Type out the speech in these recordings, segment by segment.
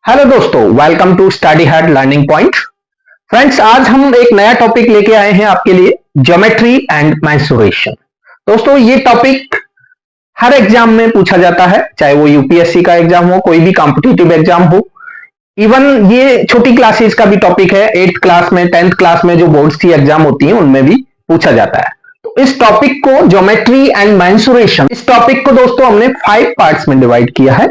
Hello दोस्तों, welcome to study hard learning point. Friends, आज हम एक नया टॉपिक लेके आए हैं आपके लिए, ज्योमेट्री एंड मेंसुरेशन। दोस्तों, ये टॉपिक हर एग्जाम में पूछा जाता है, चाहे वो यूपीएससी का एग्जाम हो, कोई भी कॉम्पिटिटिव एग्जाम हो। इवन ये छोटी क्लासेस का भी टॉपिक है, 8th क्लास में, 10th क्लास में जो बोर्ड्स की एग्जाम होती है उनमें भी पूछा जाता है। तो इस टॉपिक को, ज्योमेट्री एंड मेंसुरेशन, इस टॉपिक को दोस्तों हमने 5 पार्ट्स में डिवाइड किया है।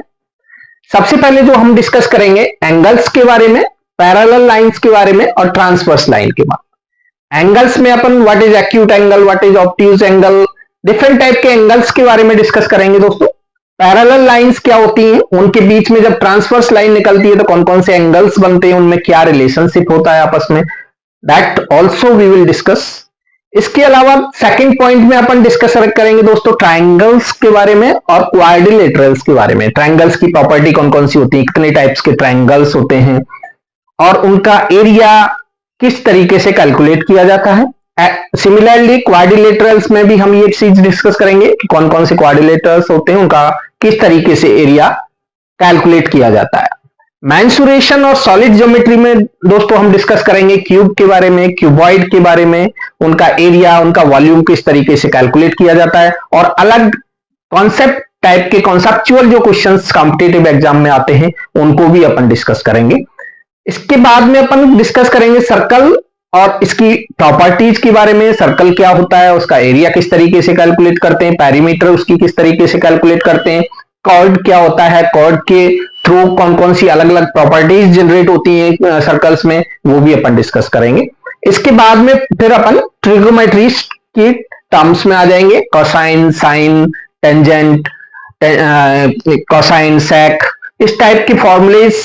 सबसे पहले जो हम डिस्कस करेंगे, एंगल्स के बारे में, पैरेलल लाइंस के बारे में और ट्रांसवर्स लाइन के बारे में। एंगल्स में अपन what is acute angle, what is obtuse angle, different type के एंगल्स के बारे में डिस्कस करेंगे दोस्तों। पैरेलल लाइंस क्या होती हैं, उनके बीच में जब ट्रांसवर्स लाइन निकलती है तो कौन कौन से एंगल्स बनते हैं, उनमें क्या रिलेशनशिप होता है आपस में, that also we will discuss. इसके अलावा सेकंड पॉइंट में अपन डिस्कस करेंगे दोस्तों ट्रायंगल्स के बारे में और क्वाड्रिलेटरल्स के बारे में। ट्रायंगल्स की प्रॉपर्टी कौन कौन सी होती है, कितने टाइप्स के ट्रायंगल्स होते हैं और उनका एरिया किस तरीके से कैलकुलेट किया जाता है। सिमिलरली क्वाड्रिलेटरल्स में भी हम ये चीज डिस्कस करेंगे कि कौन कौन से क्वाड्रिलेटरल्स होते हैं, उनका किस तरीके से एरिया कैलकुलेट किया जाता है। मेंसुरेशन और सॉलिड ज्योमेट्री में दोस्तों हम डिस्कस करेंगे क्यूब के बारे में, क्यूबॉइड के बारे में, उनका एरिया, उनका वॉल्यूम किस तरीके से कैलकुलेट किया जाता है, और अलग कॉन्सेप्ट टाइप के कॉन्सेप्चुअल जो क्वेश्चंस कॉम्पिटिटिव एग्जाम में आते हैं उनको भी अपन डिस्कस करेंगे। इसके बाद में अपन डिस्कस करेंगे सर्कल और इसकी प्रॉपर्टीज के बारे में। सर्कल क्या होता है, उसका एरिया किस तरीके से कैलकुलेट करते हैं, पेरीमीटर उसकी किस तरीके से कैलकुलेट करते हैं, कॉर्ड क्या होता है, कॉर्ड के थ्रू कौन कौन सी अलग अलग प्रॉपर्टीज जनरेट होती हैं सर्कल्स में, वो भी अपन डिस्कस करेंगे। इसके बाद में फिर अपन ट्रिग्नोमेट्री की टर्म्स में आ जाएंगे, कोसाइन, साइन, टेंजेंट, कोसाइन, सेक, इस टाइप के फॉर्मूलेज,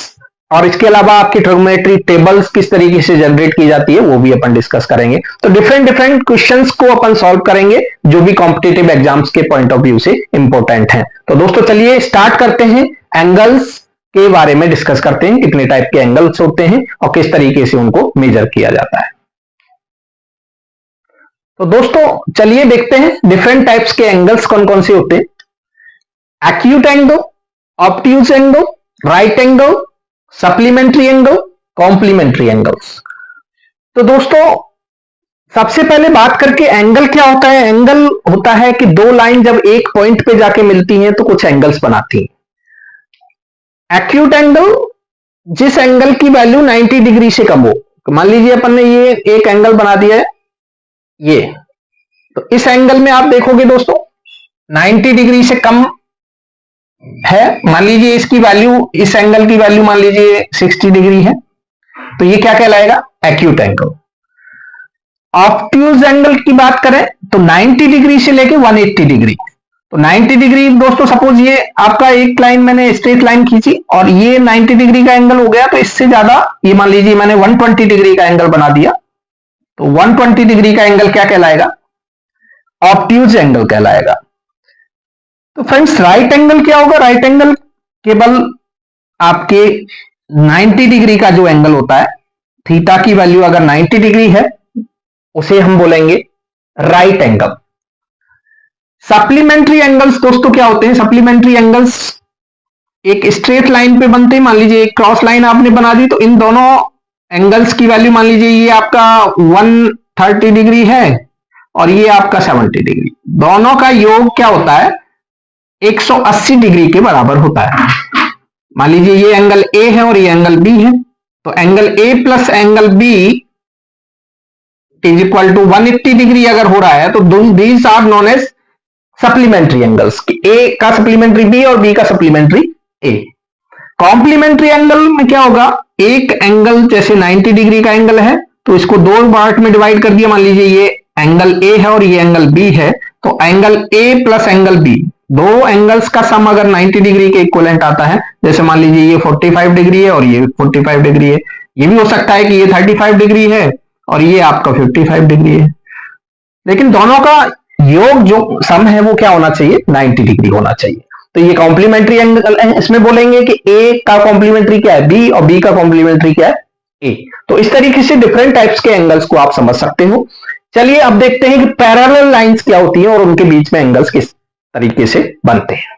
और इसके अलावा आपकी ट्रिग्नोमेट्री टेबल्स किस तरीके से जनरेट की जाती है वो भी अपन डिस्कस करेंगे। तो डिफरेंट डिफरेंट क्वेश्चंस को अपन सॉल्व करेंगे जो भी कॉम्पिटिटिव एग्जाम्स के पॉइंट ऑफ व्यू से इंपॉर्टेंट हैं। तो दोस्तों चलिए स्टार्ट करते हैं, एंगल्स के बारे में डिस्कस करते हैं, कितने टाइप के एंगल्स होते हैं और किस तरीके से उनको मेजर किया जाता है। तो दोस्तों चलिए देखते हैं डिफरेंट टाइप्स के एंगल्स कौन कौन से होते हैं। Acute angle, obtuse angle, right angle, supplementary angle, complementary angles. तो दोस्तों सबसे पहले बात करके एंगल क्या होता है। एंगल होता है कि दो लाइन जब एक पॉइंट पे जाके मिलती हैं तो कुछ एंगल्स बनाती हैं। एक्यूट एंगल, जिस एंगल की वैल्यू 90 डिग्री से कम हो। मान लीजिए अपन ने ये एक एंगल बना दिया है ये, तो इस एंगल में आप देखोगे दोस्तों 90 डिग्री से कम है। मान लीजिए इसकी वैल्यू, इस एंगल की वैल्यू मान लीजिए 60 डिग्री है, तो ये क्या कहलाएगा, एक्यूट एंगल। ऑब्ट्यूज एंगल की बात करें तो 90 डिग्री से लेके 180 डिग्री। तो 90 डिग्री दोस्तों, सपोज ये आपका एक लाइन मैंने स्ट्रेट लाइन खींची और ये 90 डिग्री का एंगल हो गया, तो इससे ज्यादा ये मान लीजिए मैंने 120 डिग्री का एंगल बना दिया, तो 120 डिग्री का एंगल क्या कहलाएगा, ऑब्ट्यूज एंगल कहलाएगा। तो फ्रेंड्स राइट एंगल क्या होगा, राइट एंगल केवल आपके 90 डिग्री का जो एंगल होता है, थीटा की वैल्यू अगर 90 डिग्री है उसे हम बोलेंगे राइट एंगल। सप्लीमेंट्री एंगल्स दोस्तों क्या होते हैं, सप्लीमेंट्री एंगल्स एक स्ट्रेट लाइन पे बनते हैं। मान लीजिए एक क्रॉस लाइन आपने बना दी, तो इन दोनों एंगल्स की वैल्यू मान लीजिए ये आपका 130 डिग्री है और ये आपका 70 डिग्री, दोनों का योग क्या होता है, 180 डिग्री के बराबर होता है। मान लीजिए ये एंगल ए है और ये एंगल बी है, तो angle A plus angle B is equal to 180 degree अगर हो रहा है, तो these are known as supplementary angles. A का सप्लीमेंट्री बी और बी का सप्लीमेंट्री ए। कॉम्प्लीमेंट्री एंगल में क्या होगा, एक एंगल जैसे 90 डिग्री का एंगल है तो इसको दो पार्ट में डिवाइड कर दिया। मान लीजिए ये एंगल ए है और ये एंगल बी है, तो angle A plus angle B, दो एंगल्स का सम अगर 90 डिग्री के इक्विवेलेंट आता है, जैसे मान लीजिए ये 45 डिग्री है और ये 45 डिग्री है, ये भी हो सकता है कि ये 35 डिग्री है और ये आपका 55 डिग्री है, लेकिन दोनों का योग जो सम है वो क्या होना चाहिए, 90 डिग्री होना चाहिए। तो ये कॉम्प्लीमेंट्री एंगल है। इसमें बोलेंगे कि ए का कॉम्प्लीमेंट्री क्या है, बी, और बी का कॉम्प्लीमेंट्री क्या है, ए। तो इस तरीके से डिफरेंट टाइप्स के एंगल्स को आप समझ सकते हो। चलिए अब देखते हैं कि पैरेलल लाइंस क्या होती है और उनके बीच में एंगल्स किस तरीके से बनते हैं।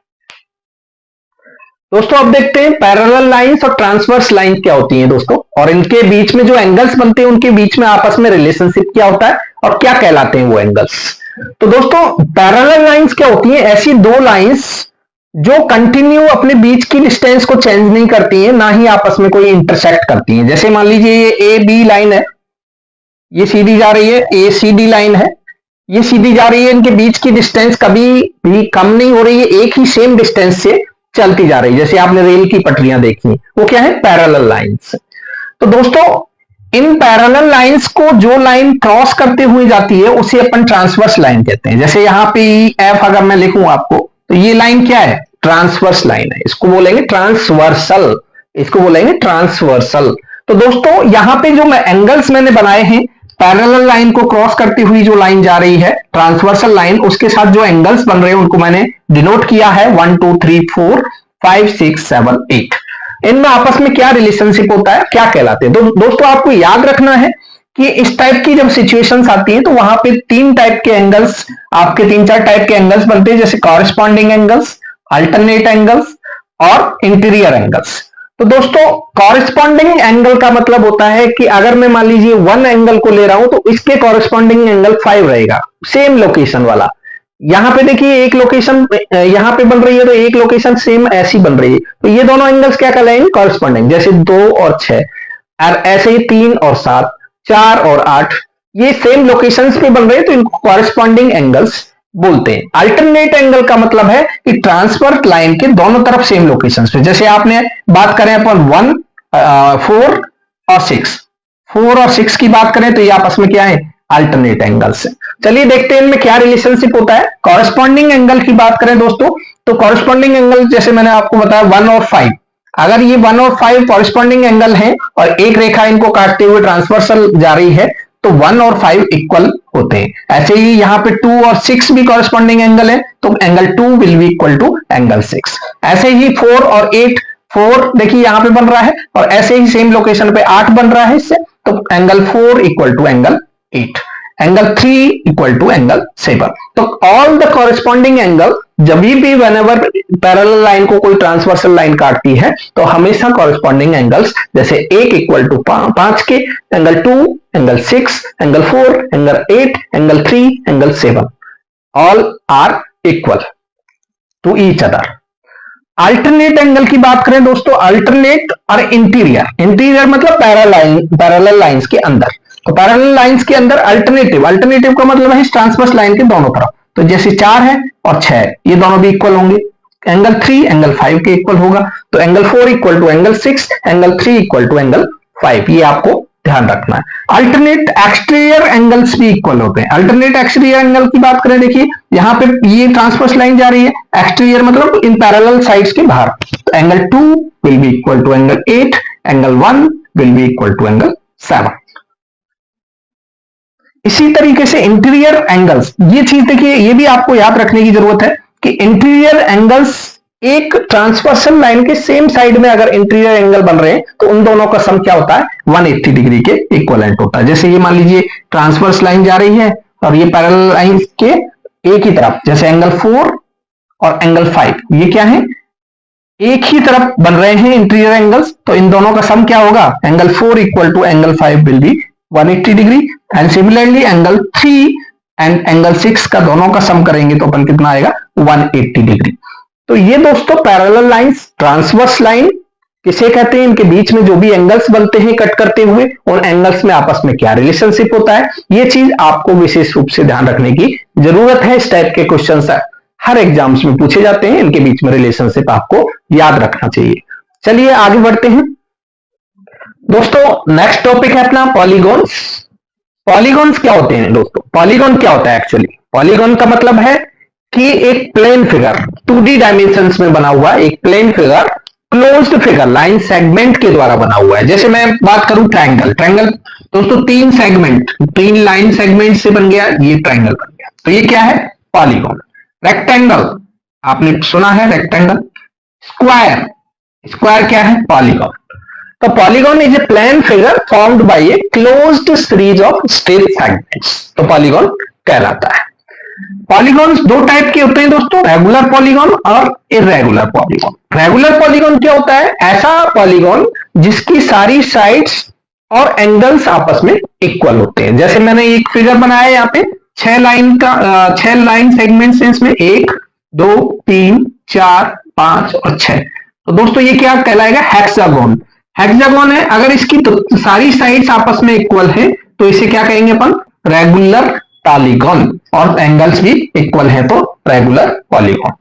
दोस्तों अब देखते हैं पैरेलल लाइंस और ट्रांसवर्स लाइन क्या होती हैं दोस्तों, और इनके बीच में जो एंगल्स बनते हैं उनके बीच में आपस में रिलेशनशिप क्या होता है और क्या कहलाते हैं वो एंगल्स। तो दोस्तों पैरेलल लाइंस क्या होती हैं, ऐसी दो लाइंस जो कंटिन्यू अपने बीच की डिस्टेंस को चेंज नहीं करती हैं, ना ही आपस में कोई इंटरसेक्ट करती हैं। जैसे मान लीजिए ये ए बी लाइन है, ये सीधी जा रही है, ए सी डी लाइन है, ये सीधी जा रही है, इनके बीच की डिस्टेंस कभी भी कम नहीं हो रही है, एक ही सेम डिस्टेंस से चलती जा रही है। जैसे आपने रेल की पटरियां देखी, वो क्या है, पैरेलल लाइंस। तो दोस्तों इन पैरेलल लाइंस को जो लाइन क्रॉस करते हुए जाती है उसे अपन ट्रांसवर्स लाइन कहते हैं। जैसे यहां पे एफ अगर मैं लिखूं आपको, तो ये लाइन क्या है, ट्रांसवर्स लाइन है, इसको बोलेंगे ट्रांसवर्सल, इसको बोलेंगे ट्रांसवर्सल। तो दोस्तों यहां पे जो मैं एंगल्स मैंने बनाए हैं, पैरेलल लाइन को क्रॉस करती हुई जो लाइन जा रही है ट्रांसवर्सल लाइन, उसके साथ जो एंगल्स बन रहे हैं उनको मैंने डिनोट किया है 1 2 3 4 5 6 7 8। इनमें आपस में क्या रिलेशनशिप होता है, क्या कहलाते हैं। तो दोस्तों आपको याद रखना है कि इस टाइप की जब सिचुएशंस आती है तो वहां पे तीन टाइप के एंगल्स, आपके तीन चार टाइप के एंगल्स बनते हैं, जैसे कॉरेस्पॉन्डिंग एंगल्स, अल्टरनेट एंगल्स और इंटीरियर एंगल्स। तो दोस्तों कॉरेस्पॉन्डिंग एंगल का मतलब होता है कि अगर मैं मान लीजिए 1 एंगल को ले रहा हूं तो इसके कॉरेस्पॉन्डिंग एंगल 5 रहेगा, सेम लोकेशन वाला। यहां पे देखिए एक लोकेशन यहां पे बन रही है तो एक लोकेशन सेम ऐसी बन रही है, तो ये दोनों एंगल्स क्या कहलाएंगे, कॉरेस्पॉन्डिंग। जैसे 2 और 6, और ऐसे ही 3 और 7, 4 और 8, ये सेम लोकेशंस पे बन रहे हैं तो इनको कॉरेस्पॉन्डिंग एंगल्स बोलते हैं। अल्टरनेट एंगल का मतलब है कि ट्रांसवर्स लाइन के दोनों तरफ सेम लोकेशंस पे, जैसे आपने बात करें अपन 1 4 और 6, 4 और 6 की बात करें तो ये आपस में क्या है, अल्टरनेट एंगल्स है। चलिए देखते हैं इनमें क्या रिलेशनशिप होता है। कॉरेस्पॉन्डिंग एंगल की बात करें दोस्तों, तो कॉरेस्पॉन्डिंग एंगल जैसे मैंने आपको बताया 1 और 5, अगर ये 1 और 5 कॉरेस्पॉन्डिंग एंगल है और एक रेखा इनको काटते हुए ट्रांसवर्सल जा रही है तो 1 और 5 इक्वल होते हैं। ऐसे ही यहाँ पे 2 और 6 भी कॉरेस्पॉन्डिंग एंगल है तो angle 2 will be equal to angle 6। ऐसे ही 4 और 8, 4 देखिए यहाँ पे बन रहा है और ऐसे ही सेम लोकेशन पे 8 बन रहा है इससे, तो angle 4 equal to angle 8, angle 3 equal to angle 7। तो ऑल द कॉरेस्पॉन्डिंग एंगल जब भी व्हेनेवर पैरेलल लाइन को कोई ट्रांसवर्सल लाइन काटती है तो हमेशा कॉरेस्पॉन्डिंग एंगल्स, जैसे 1 इक्वल टू 5 के, angle 2, angle 6, angle 4, angle 8, angle 3, angle 7, all are equal to each other. Alternate angle की बात करें दोस्तों, अल्टरनेट और इंटीरियर, इंटीरियर मतलब पैरेलल लाइंस के अंदर, तो पैरेलल लाइंस के अंदर अल्टरनेटिव, अल्टरनेटिव का मतलब है ट्रांसवर्स लाइन के दोनों तरफ। तो जैसे 4 है और 6 है, ये दोनों भी इक्वल होंगे, एंगल 3 एंगल 5 के इक्वल होगा, तो angle 4 equal to angle 6, angle 3 equal to angle 5, ये आपको ध्यान रखना है। अल्टरनेट एक्सटीरियर एंगल्स भी इक्वल होते हैं। अल्टरनेट एक्सटीरियर एंगल की बात करें, देखिए यहाँ पे ये ट्रांसवर्स लाइन जा रही है, एक्सटीरियर मतलब इन पैरेलल साइड्स के बाहर, तो angle 2 will be equal to angle 8, angle 1 will be equal to angle 7। इसी तरीके से इंटीरियर एंगल्स, ये चीज देखिए ये भी आपको याद रखने की जरूरत है कि इंटीरियर एंगल्स एक ट्रांसवर्सल लाइन के सेम साइड में अगर इंटीरियर एंगल बन रहे हैं तो उन दोनों का सम क्या होता है, 180 डिग्री के इक्वलेंट होता है। जैसे ये मान लीजिए ट्रांसवर्स लाइन जा रही है और ये पैरेलल लाइन के एक ही तरफ, जैसे एंगल 4 और एंगल 5, ये क्या है, एक ही तरफ बन रहे हैं इंटीरियर एंगल्स, तो इन दोनों का सम क्या होगा, angle 4 equal to angle 5 will be 180 degree, and similarly angle 3 and angle 6 का दोनों का सम करेंगे तो अपन कितना आएगा, 180 डिग्री। तो ये दोस्तों पैरेलल लाइंस, ट्रांसवर्स लाइन किसे कहते हैं, इनके बीच में जो भी एंगल्स बनते हैं कट करते हुए, उन एंगल्स में आपस में क्या रिलेशनशिप होता है, ये चीज आपको विशेष रूप से ध्यान रखने की जरूरत है। इस टाइप के क्वेश्चन हर एग्जाम्स में पूछे जाते हैं, इनके बीच में रिलेशनशिप आपको याद रखना चाहिए। चलिए आगे बढ़ते हैं दोस्तों। नेक्स्ट टॉपिक है अपना पॉलीगॉन्स। पॉलीगॉन्स क्या होते हैं दोस्तों, पॉलीगॉन क्या होता है एक्चुअली, पॉलीगॉन का मतलब है कि एक प्लेन फिगर 2D डायमेंशंस में बना हुआ एक plane figure, closed figure line segment के द्वारा बना हुआ है। जैसे मैं बात करूं ट्रायंगल, ट्रायंगल दोस्तों 3 सेगमेंट, 3 लाइन सेगमेंट से बन गया, ये ट्रायंगल बन गया, तो ये क्या है, पॉलीगॉन। रेक्टेंगल आपने सुना है, रेक्टेंगल। स्क्वायर, स्क्वायर क्या है, पॉलीगॉन। तो polygon is a plane figure formed by a closed series of straight segments, तो पॉलीगॉन कहलाता है। पॉलीगॉन्स दो टाइप के होते हैं दोस्तों, रेगुलर पॉलीगॉन और इर्रेगुलर पॉलीगॉन। रेगुलर पॉलीगॉन क्या होता है? ऐसा पॉलीगॉन जिसकी सारी साइड्स और एंगल्स आपस में इक्वल होते हैं। जैसे मैंने एक फिगर बनाया है यहाँ पे, 6 लाइन सेगमेंट्स हैं इसमें, 1 2 3 4 5 और 6। तो दोस्तों ये क्या कहलाएगा? हेक्सागोन। हेक्सागोन है। अगर इसकी तो सारी साइड्स आपस में इक्वल है तो इसे क्या कहेंगे अपन? Regular polygon. और एंगल्स भी इक्वल है तो रेगुलर पॉलीगॉन।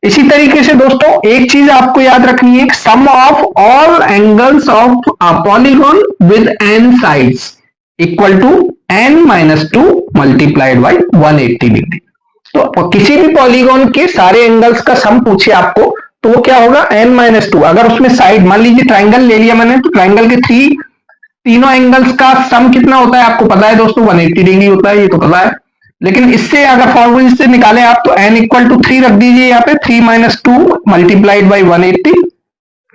इसी तरीके से दोस्तों एक चीज आपको याद रखनी है, sum of all angles of polygon with n sides equal to n-2 multiplied by 180 degree. तो किसी भी पॉलीगॉन के सारे एंगल्स का सम पूछे आपको तो वो क्या होगा? n-2। अगर उसमें साइड, मान लीजिए ट्राइंगल ले लिया मैंने, तो ट्राइंगल के तीनों एंगल्स का सम कितना होता है आपको पता है दोस्तों? 180 डिग्री होता है, ये तो पता है। लेकिन इससे अगर फॉर्मूले से निकाले आप तो n इक्वल टू 3 रख दीजिए यहाँ पे, 3-2 मल्टीप्लाइड बाई 180,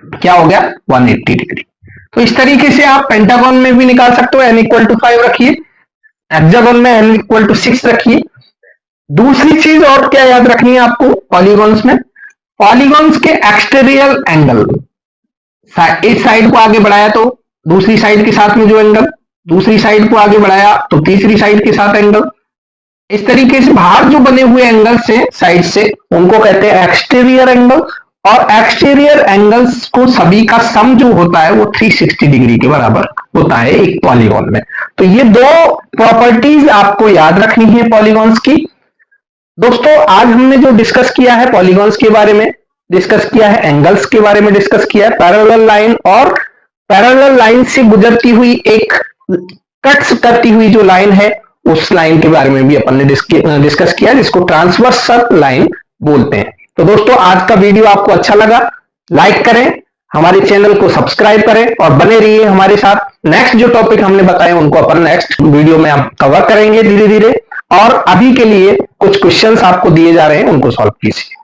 क्या हो गया? 180 डिग्री। तो इस तरीके से आप पेंटागन में भी निकाल सकते हो, n इक्वल टू 5 रखिए, हेक्सागन में n इक्वल टू 6 रखिए। दूसरी चीज और क्या याद रखनी है आपको पॉलीगॉन्स में? पॉलीगॉन्स के एक्सटीरियर एंगल, इस साइड को आगे बढ़ाया तो दूसरी साइड के साथ में जो एंगल, दूसरी साइड को आगे बढ़ाया तो तीसरी साइड के साथ एंगल, इस तरीके से बाहर जो बने हुए एंगल से साइड से उनको कहते हैं एक्सटीरियर एंगल। और एक्सटीरियर एंगल्स को सभी का सम जो होता है वो 360 डिग्री के बराबर होता है एक पॉलीगॉन में। तो ये दो प्रॉपर्टीज आपको याद रखनी है पॉलीगॉन्स की। दोस्तों आज हमने जो डिस्कस किया है पॉलीगॉन्स के बारे में, डिस्कस किया है एंगल्स के बारे में, डिस्कस किया है पैरेलल लाइन, और पैरेलल लाइन से गुजरती हुई एक कट्स करती हुई जो लाइन है उस लाइन के बारे में भी अपन ने डिस्कस किया, जिसको ट्रांसवर्सल लाइन बोलते हैं। तो दोस्तों आज का वीडियो आपको अच्छा लगा, लाइक करें, हमारे चैनल को सब्सक्राइब करें और बने रहिए हमारे साथ। नेक्स्ट जो टॉपिक हमने बताए उनको अपन नेक्स्ट वीडियो में हम कवर करेंगे धीरे धीरे। और अभी के लिए कुछ क्वेश्चंस आपको दिए जा रहे हैं, उनको सॉल्व कीजिए।